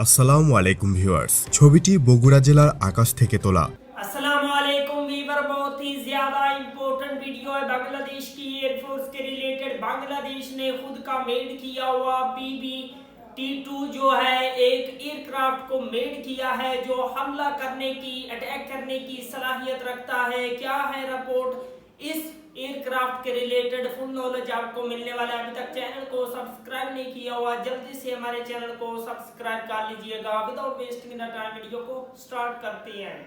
আসসালামু আলাইকুম ভিউয়ার্স, ছবিটি বগুড়া জেলার আকাশ থেকে তোলা। अस्सलाम वालेकुम वीवर, बहुत ही ज्यादा इम्पोर्टेंट वीडियो है बांग्लादेश की एयरफोर्स के रिलेटेड। बांग्लादेश ने खुद का मेड किया हुआ BB-T2 जो है एक एयरक्राफ्ट को मेड किया है जो हमला करने की, अटैक करने की सलाहियत रखता है। क्या है रिपोर्ट इस एयरक्राफ्ट के रिलेटेड, फुल नॉलेज आपको मिलने वाला है। अभी तक चैनल को सब्सक्राइब नहीं किया हुआ, जल्दी से हमारे चैनल को सब्सक्राइब कर लीजिएगा। Without wasting the time video को स्टार्ट करते हैं।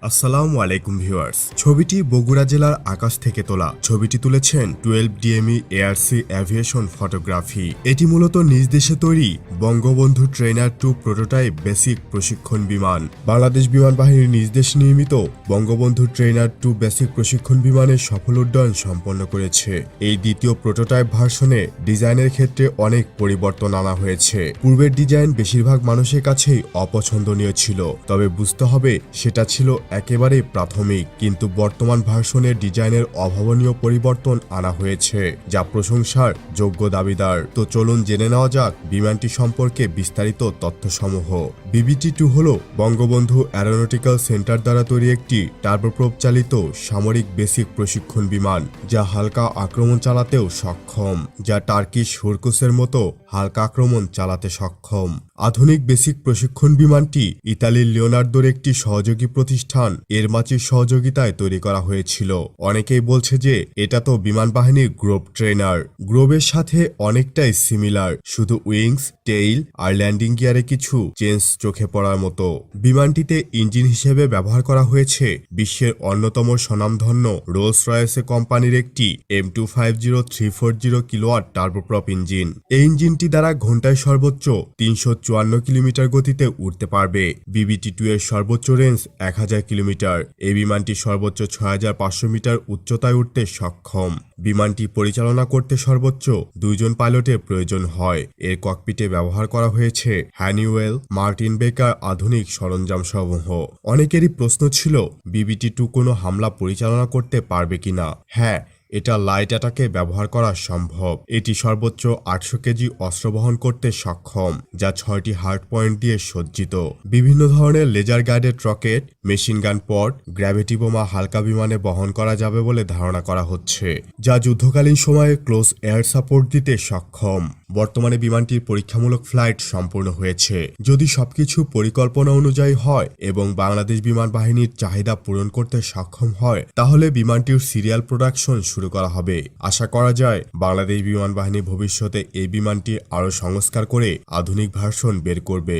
আসসালামু আলাইকুম ভিউয়ার্স, ছবিটি বগুড়া জেলার আকাশ থেকে তোলা। ছবিটি তুলেছেন 12 DME ARC অ্যাভিয়েশন ফটোগ্রাফি। এটি মূলত নিজ দেশে তৈরি বঙ্গবন্ধু ট্রেনার 2 প্রোটোটাইপ বেসিক প্রশিক্ষণ বিমান। বাংলাদেশ বিমান বাহিনীর নিজ দেশে নির্মিত বঙ্গবন্ধু ট্রেনার 2 বেসিক প্রশিক্ষণ বিমানের সফল উড্ডয়ন সম্পন্ন করেছে। এই দ্বিতীয় প্রোটোটাইপ ভার্সনে ডিজাইনের ক্ষেত্রে অনেক পরিবর্তন আনা হয়েছে। পূর্বের ডিজাইন বেশিরভাগ মানুষের কাছেই অপছন্দনীয় ছিল, তবে বুঝতে হবে সেটা ছিল একেবারে প্রাথমিক। কিন্তু বর্তমান ভার্সনের ডিজাইনের অভাবনীয় পরিবর্তন আনা হয়েছে, যা প্রশংসার যোগ্য দাবিদার। তো চলুন জেনে নেওয়া যাক বিমানটি সম্পর্কে বিস্তারিত তথ্যসমূহ। BB-T2 হল বঙ্গবন্ধু অ্যারোনটিক্যাল সেন্টার দ্বারা তৈরি একটি টার্বোপ্রপ চালিত সামরিক বেসিক প্রশিক্ষণ বিমান, যা হালকা আক্রমণ চালাতেও সক্ষম, যা টার্কিশ হুরকুসের মতো হালকা আক্রমণ চালাতে সক্ষম। আধুনিক বেসিক প্রশিক্ষণ বিমানটি ইতালির লিওনার্দোর একটি সহযোগী প্রতিষ্ঠান এরমাচির সহযোগিতায় তৈরি করা হয়েছিল। অনেকেই বলছে যে এটা তো বিমান বাহিনীর গ্রোভ ট্রেনার। গ্রোভের সাথে অনেকটাই সিমিলার, শুধু উইংস, টেইল আর ল্যান্ডিং গিয়ারে কিছু চেঞ্জ চোখে পড়ার মতো। বিমানটিতে ইঞ্জিন হিসেবে ব্যবহার করা হয়েছে বিশ্বের অন্যতম স্বনামধন্য রোলস রয়েস কোম্পানির একটি M250-340 কিলোওয়াট টার্বোপ্রপ ইঞ্জিন। এই ইঞ্জিনটি দ্বারা ঘন্টায় সর্বোচ্চ 354 কিলোমিটার গতিতে উড়তে পারবে। BB-T2 এর সর্বোচ্চ রেঞ্জ 1000 কিলোমিটার। এই বিমানটি সর্বোচ্চ 6500 মিটার উচ্চতায় উঠতে সক্ষম। বিমানটি পরিচালনা করতে সর্বোচ্চ 2 জন পাইলটের প্রয়োজন হয়। এর ককপিটে ব্যবহার করা হয়েছে হ্যানিওয়েল, মার্টিন বেকার আধুনিক সরঞ্জামসমূহ। অনেকেরই প্রশ্ন ছিল BB-T2 কোনো হামলা পরিচালনা করতে পারবে কিনা। হ্যাঁ, এটা লাইট অ্যাটাকে ব্যবহার করা সম্ভব। এটি সর্বোচ্চ 800 কেজি অস্ত্র বহন করতে সক্ষম, যা 6টি হার্ড পয়েন্ট দিয়ে সজ্জিত। বিভিন্ন ধরনের laser guided rocket, machine gun পড, গ্র্যাভিটি বোমা হালকা বিমানে বহন করা যাবে বলে ধারণা করা হচ্ছে, যা যুদ্ধকালীন সময়ে ক্লোজ এয়ার সাপোর্ট দিতে সক্ষম। বর্তমানে বিমানটির পরীক্ষামূলক ফ্লাইট সম্পূর্ণ হয়েছে। যদি সবকিছু পরিকল্পনা অনুযায়ী হয় এবং বাংলাদেশ বিমান বাহিনীর চাহিদা পূরণ করতে সক্ষম হয়, তাহলে বিমানটির সিরিয়াল প্রোডাকশন শুরু করা হবে। আশা করা যায় বাংলাদেশ বিমান বাহিনী ভবিষ্যতে এই বিমানটি আরও সংস্কার করে আধুনিক ভার্সন বের করবে।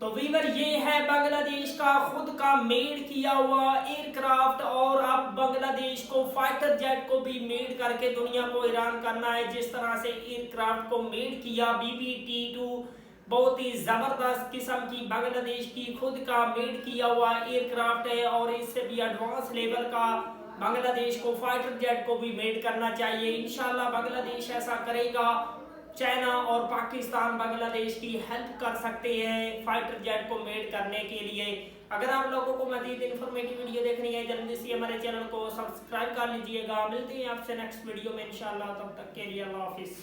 तो वीवर, ये है बांग्लादेश का खुद का मेड किया हुआ एयरक्राफ्ट, और अब बांग्लादेश को फाइटर जेट को भी मेड करके दुनिया को हैरान करना है। जिस तरह से एयरक्राफ्ट को मेड किया BB-T2, बहुत ही जबरदस्त किस्म की बांग्लादेश की खुद का मेड किया हुआ एयरक्राफ्ट है, और इससे भी एडवांस लेवल का बांग्लादेश को फाइटर जेट को भी मेड करना चाहिए। इंशाल्लाह बांग्लादेश ऐसा करेगा। चाइना और पाकिस्तान बांग्लादेश की हेल्प कर सकते हैं फाइटर जेट को मेड करने के लिए। अगर आप लोगों को मजीद इन्फॉर्मेटिव वीडियो देखनी है, जल्दी से हमारे चैनल को सब्सक्राइब कर लीजिएगा। मिलते हैं आपसे नेक्स्ट वीडियो में इंशाल्लाह। तब तक के लिए अल्लाह हाफिज़।